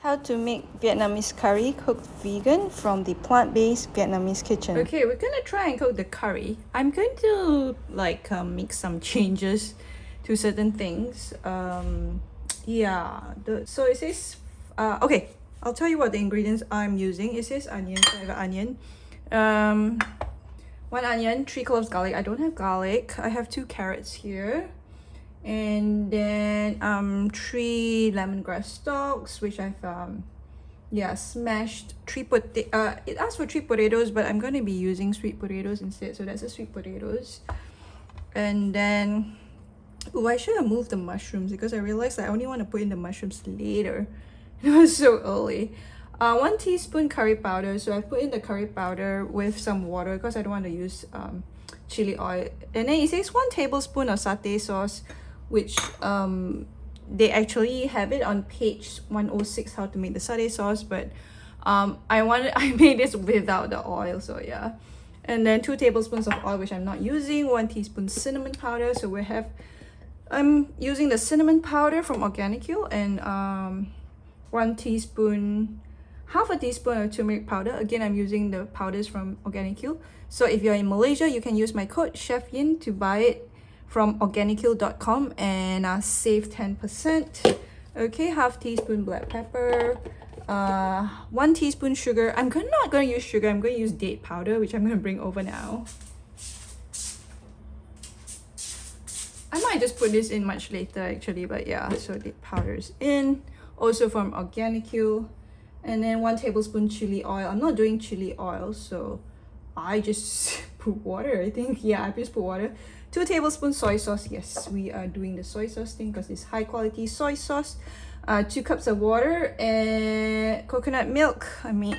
How to make Vietnamese curry cooked vegan from the plant-based Vietnamese kitchen. Okay, we're gonna try and cook the curry. I'm going to make some changes to certain things. Yeah, so it says, okay, I'll tell you what the ingredients I'm using. It says onion, so I have onion. 1 onion, 3 cloves garlic. I don't have garlic. I have 2 carrots here. And then 3 lemongrass stalks, which I've smashed. It asked for 3 potatoes, but I'm going to be using sweet potatoes instead, so that's the sweet potatoes. And then I should have moved the mushrooms because I realized I only want to put in the mushrooms later. It was so early. 1 teaspoon curry powder, so I put in the curry powder with some water because I don't want to use chili oil. And then it says 1 tablespoon of satay sauce, which they actually have it on page 106 how to make the satay sauce, but I made this without the oil, so yeah. And then 2 tablespoons of oil, which I'm not using. 1 teaspoon cinnamon powder, so I'm using the cinnamon powder from Organicule, and half a teaspoon of turmeric powder. Again, I'm using the powders from Organicule. So if you're in Malaysia, you can use my code Chef Yin to buy it from organicule.com and save 10%. Okay, half teaspoon black pepper, 1 teaspoon sugar. I'm not going to use sugar. I'm going to use date powder, which I'm going to bring over now. I might just put this in much later actually, but yeah, so date powder is in. Also from Organicule. And then 1 tablespoon chili oil. I'm not doing chili oil, so I just put water, I think. Yeah, I just put water. 2 tablespoons soy sauce. Yes, we are doing the soy sauce thing because it's high quality soy sauce. 2 cups of water and coconut milk. I made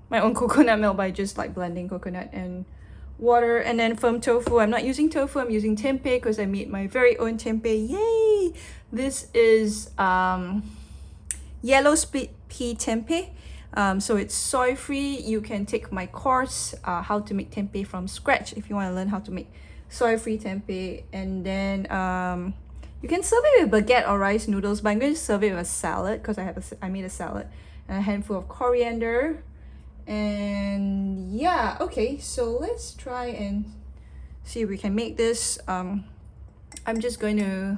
my own coconut milk by just blending coconut and water. And then firm tofu. I'm not using tofu, I'm using tempeh because I made my very own tempeh. Yay! This is yellow split pea tempeh. So it's soy free. You can take my course, how to make tempeh from scratch, if you want to learn how to make soy free tempeh. And then you can serve it with baguette or rice noodles, but I'm going to serve it with a salad because I made a salad, and a handful of coriander. And yeah, okay, so let's try and see if we can make this. I'm just going to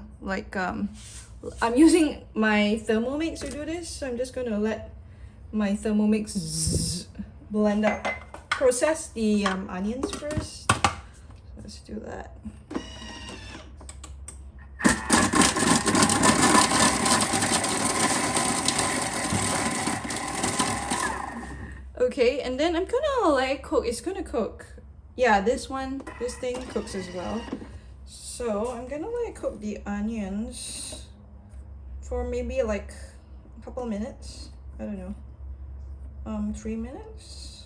I'm using my Thermomix to do this, so I'm just going to let my Thermomix blend up. Process the onions first. Let's do that. Okay, and then I'm gonna let it cook. It's gonna cook. Yeah, this thing cooks as well. So I'm gonna let it cook the onions for maybe a couple minutes. I don't know. 3 minutes.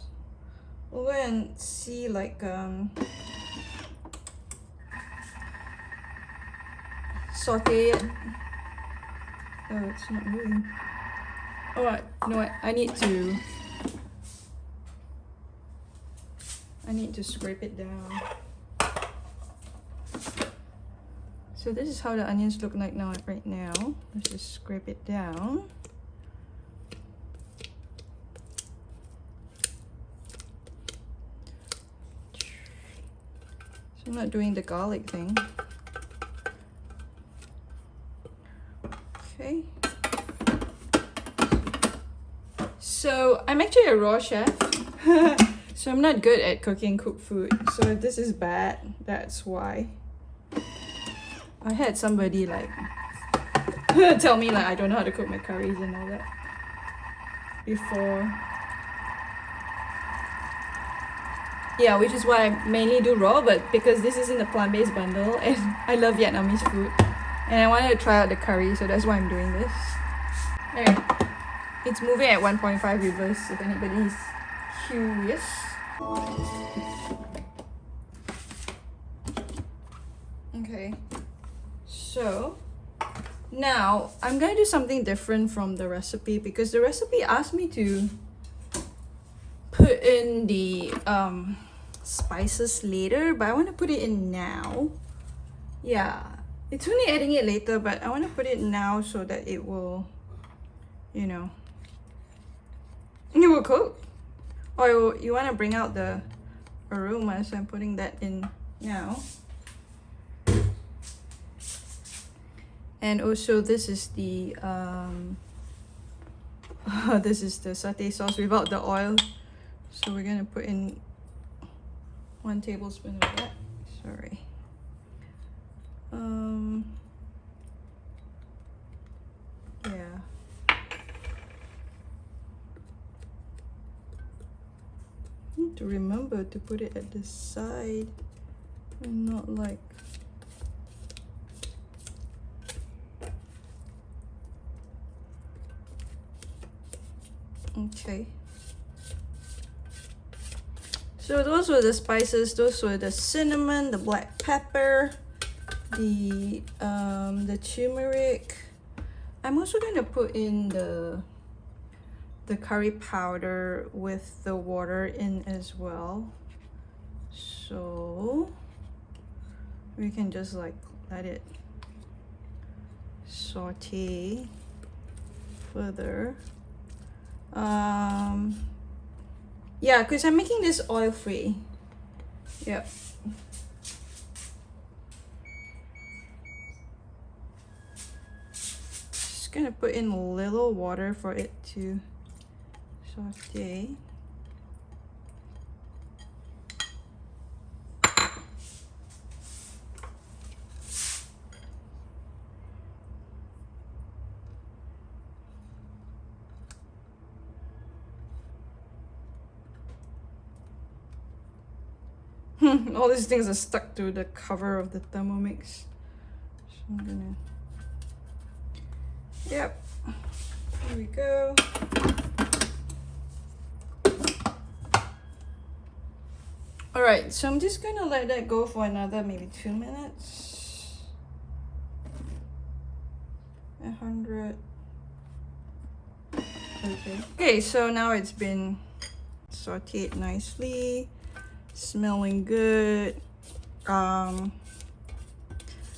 We'll go and see saute it. Oh, it's not moving. Alright, you know what? I need to scrape it down. So this is how the onions look like right now. Let's just scrape it down. So I'm not doing the garlic thing. Okay. So I'm actually a raw chef. So I'm not good at cooking cooked food. So if this is bad, that's why. I had somebody tell me I don't know how to cook my curries and all that before. Yeah, which is why I mainly do raw, but because this is in the plant-based bundle and I love Vietnamese food and I wanted to try out the curry, so that's why I'm doing this. Anyway, it's moving at 1.5 reverse if anybody's curious. Okay, so now I'm gonna do something different from the recipe because the recipe asked me to put in the spices later, but I want to put it in now. Yeah, it's only adding it later, but I want to put it now so that it will, will cook. Or you want to bring out the aroma, so I'm putting that in now. And also this is the this is the satay sauce without the oil. So we're gonna put in 1 tablespoon of that. Sorry. Yeah. Need to remember to put it at the side and not like okay. So those were the spices. Those were the cinnamon, the black pepper, the turmeric. I'm also gonna put in the curry powder with the water in as well. So we can just like let it saute further. Yeah, because I'm making this oil free. Yep. Just gonna put in a little water for it to saute. All these things are stuck to the cover of the Thermomix. So I'm gonna... Yep. Here we go. Alright, so I'm just gonna let that go for another maybe 2 minutes. 100. Okay. Okay, so now it's been sauteed nicely. Smelling good.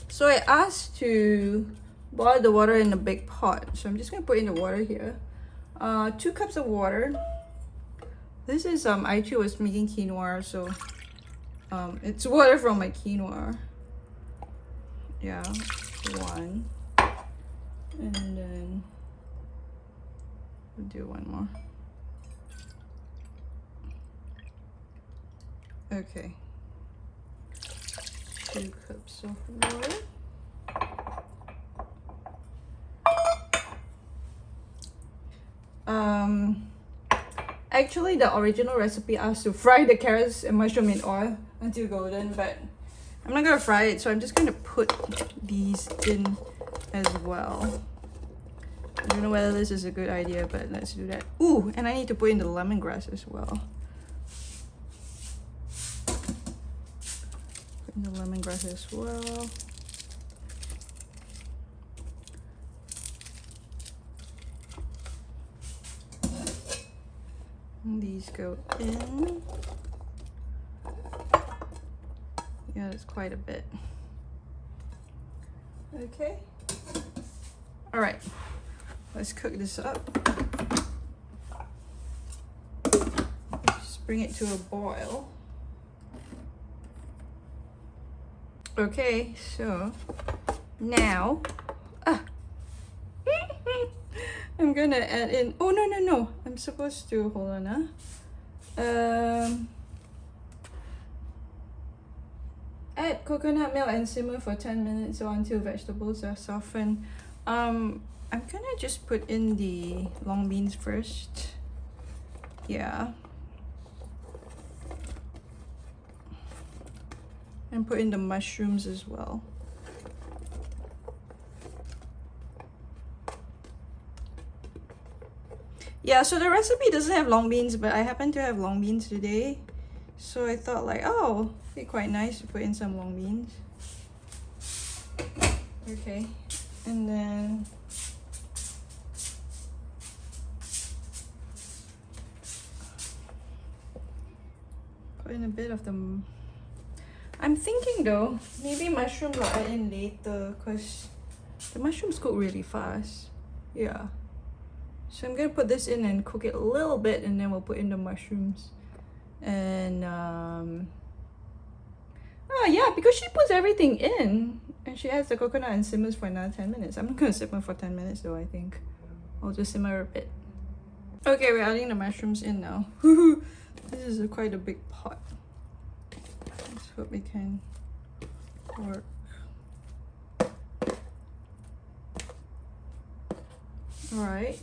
So I asked to boil the water in a big pot, so I'm just gonna put in the water here. 2 cups of water. This is I actually was making quinoa, so it's water from my quinoa. Yeah, 1, and then we'll do 1 more. Okay, 2 cups of water. Actually, the original recipe asked to fry the carrots and mushroom in oil until golden, but I'm not gonna fry it, so I'm just gonna put these in as well. I don't know whether this is a good idea, but let's do that. Ooh, and I need to put in the lemongrass as well. Put in the lemongrass as well. And these go in. Yeah, that's quite a bit. Okay. All right, let's cook this up. Just bring it to a boil. Okay, so now I'm gonna add in, oh no, I'm supposed to, hold on, add coconut milk and simmer for 10 minutes or until vegetables are softened. I'm gonna just put in the long beans first. Yeah. And put in the mushrooms as well. Yeah, so the recipe doesn't have long beans, but I happen to have long beans today. So I thought like, oh, it'd be quite nice to put in some long beans. Okay, and then put in a bit of the... I'm thinking though, maybe mushrooms will add in later because the mushrooms cook really fast. Yeah. So I'm gonna put this in and cook it a little bit, and then we'll put in the mushrooms. And oh yeah, because she puts everything in and she adds the coconut and simmers for another 10 minutes. I'm not gonna simmer for 10 minutes though, I think. I'll just simmer a bit. Okay, we're adding the mushrooms in now. This is quite a big pot. Let's hope we can work. Alright.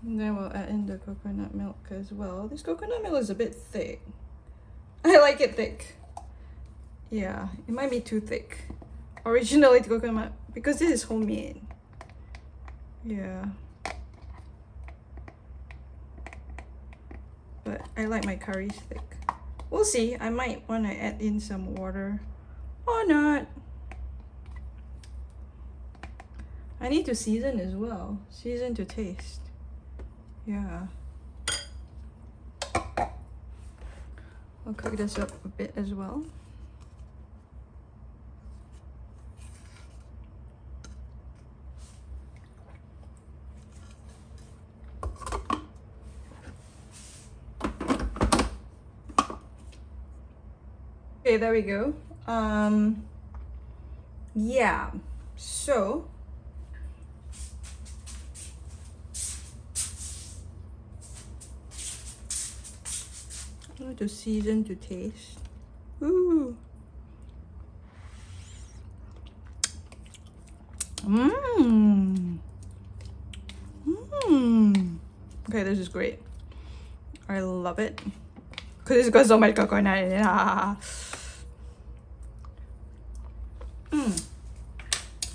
And then we'll add in the coconut milk as well. This coconut milk is a bit thick. I like it thick. Yeah, it might be too thick. Originally the coconut, because this is homemade. Yeah. But I like my curries thick. We'll see. I might want to add in some water or not. I need to season as well. Season to taste. Yeah. I'll cook this up a bit as well. Okay, there we go. Yeah. So I'm going to season to taste. Ooh. Mmm. Mmm. Okay, this is great. I love it. Because it's got so much coconut in it.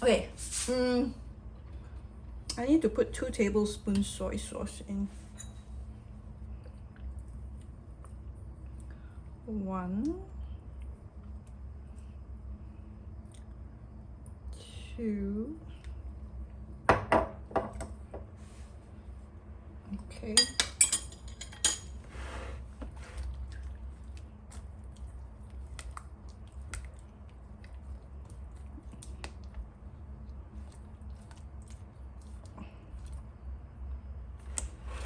Okay. I need to put 2 tablespoons soy sauce in. 1, 2. Okay.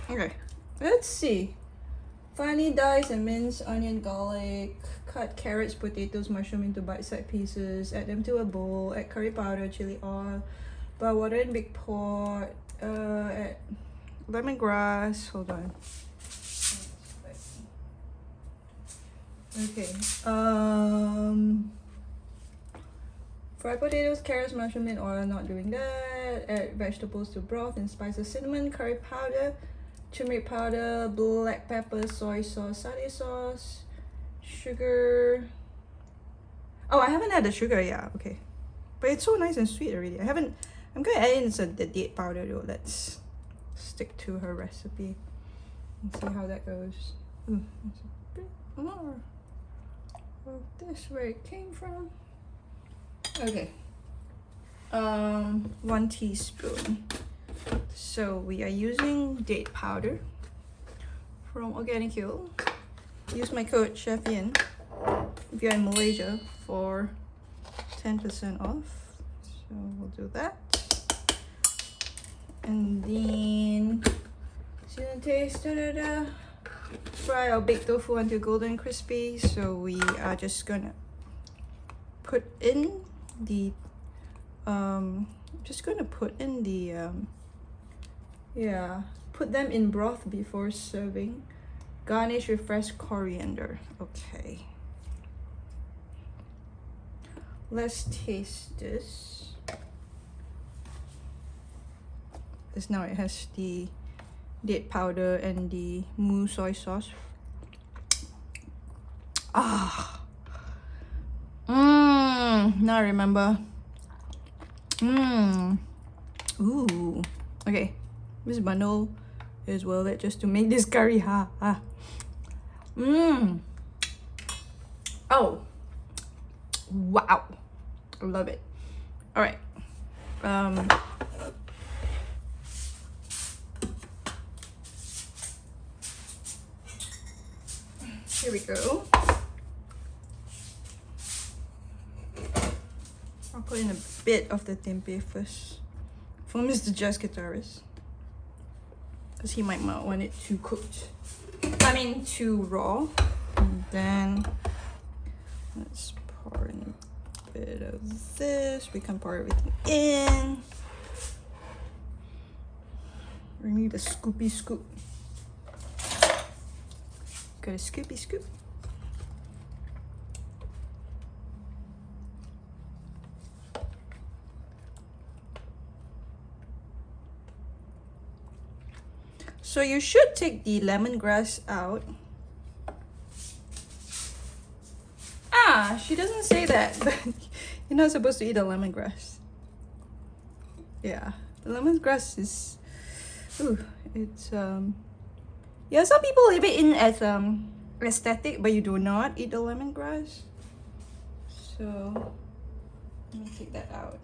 Okay, let's see. Finely diced and minced onion, garlic. Cut carrots, potatoes, mushroom into bite-sized pieces. Add them to a bowl. Add curry powder, chili oil. Boil water in big pot. Add lemongrass. Hold on. Okay. Fried potatoes, carrots, mushroom in oil. Not doing that. Add vegetables to broth and spices: cinnamon, curry powder, turmeric powder, black pepper, soy sauce, satay sauce, sugar. Oh, I haven't had the sugar yet. Okay, but it's so nice and sweet already. I'm gonna add in the date powder though. Let's stick to her recipe and see how that goes. Ooh, there's a bit more of this where it came from. Okay. 1 teaspoon. So we are using date powder from Organic Hill. Use my code CHEFIAN if you're in Malaysia for 10% off. So we'll do that. And then season taste. Fry our baked tofu until golden crispy. So we are just gonna put in the put them in broth before serving. Garnish with fresh coriander. Okay, let's taste this. Because now it has the date powder and the moo soy sauce. Now I remember. Ooh. Okay. This bundle is worth it just to make this curry. Oh. Wow. I love it. Alright. Here we go. I'll put in a bit of the tempeh first for Mr. Jazz Guitarist, because he might not want it too cooked. I mean too raw. And then let's pour in a bit of this. We can pour everything in. We need a scoopy scoop. Got a scoopy scoop. So you should take the lemongrass out. Ah, she doesn't say that, but you're not supposed to eat the lemongrass. Yeah, the lemongrass is, ooh, it's yeah, some people leave it in as aesthetic, but you do not eat the lemongrass. So let me take that out.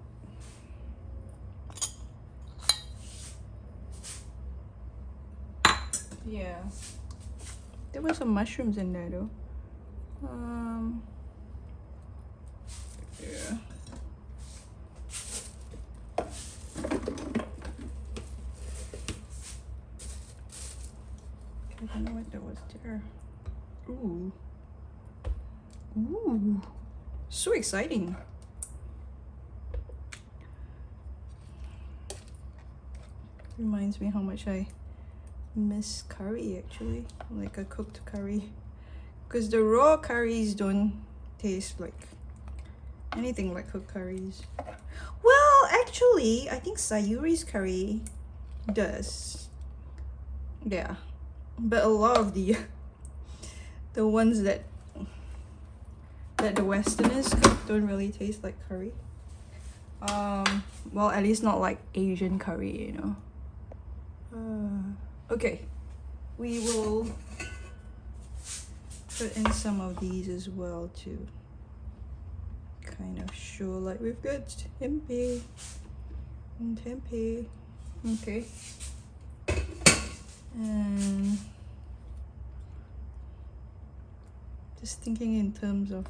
Yeah, there were some mushrooms in there though. Yeah. I don't know what that was there. Ooh. Ooh. So exciting. Reminds me how much I miss curry actually, like a cooked curry, because the raw curries don't taste like anything like cooked curries. Well, actually, I think Sayuri's curry does. Yeah, but a lot of the ones that the Westerners cook don't really taste like curry. Well, at least not like Asian curry, you know. Okay, we will put in some of these as well to kind of show like we've got tempeh and tempeh. Okay, and just thinking in terms of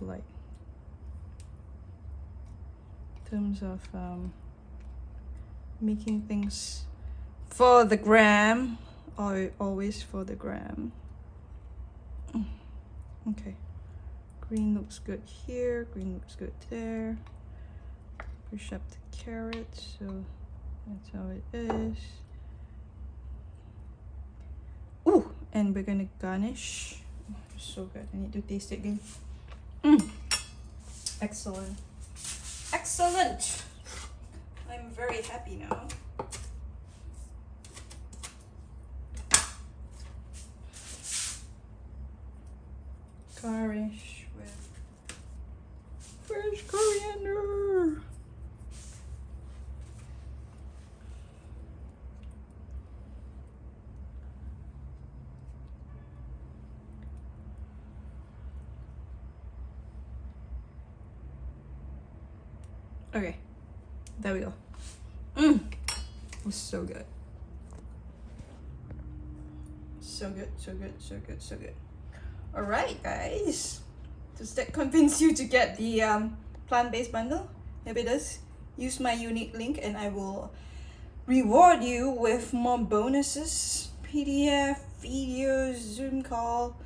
making things for the gram, or always for the gram. Okay, green looks good here, green looks good there. Push up the carrot, so that's how it is. Ooh, and we're gonna garnish. Oh, so good, I need to taste it again. Excellent, excellent. I'm very happy now. Garnish with fresh coriander. Okay, there we go. It's so good. So good, so good, so good, so good. Alright guys, does that convince you to get the plant-based bundle? If it does, use my unique link and I will reward you with more bonuses, PDF, videos, Zoom call.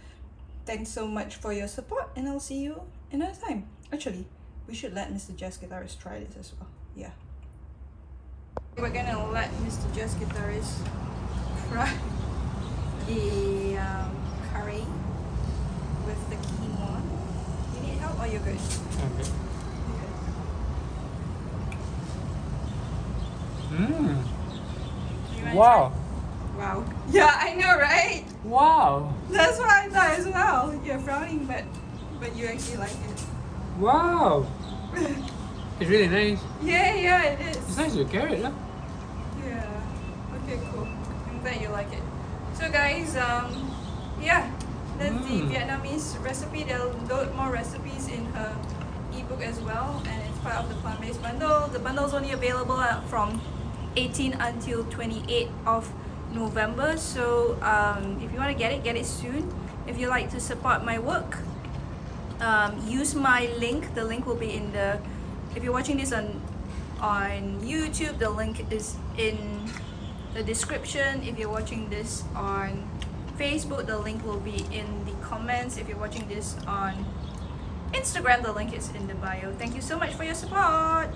Thanks so much for your support and I'll see you another time. Actually, we should let Mr. Jazz Guitarist try this as well. Yeah. We're gonna let Mr. Jazz Guitarist try the curry with the quinoa. You need help or you're good? Okay. Wow. Wow. Yeah, I know, right? Wow. That's what I thought as well. You're frowning, but you actually like it. Wow. It's really nice. Yeah, it is. It's nice with carrot, huh? Yeah. Okay, cool. I'm glad you like it. So guys, yeah, that's the Vietnamese recipe. They'll load more recipes in her ebook as well, and it's part of the plant-based bundle. The bundle is only available from 18 until 28 of November. So if you want to get it soon. If you like to support my work, use my link. The link will be in the If you're watching this on YouTube, the link is in the description. If you're watching this on Facebook, the link will be in the comments. If you're watching this on Instagram, the link is in the bio. Thank you so much for your support.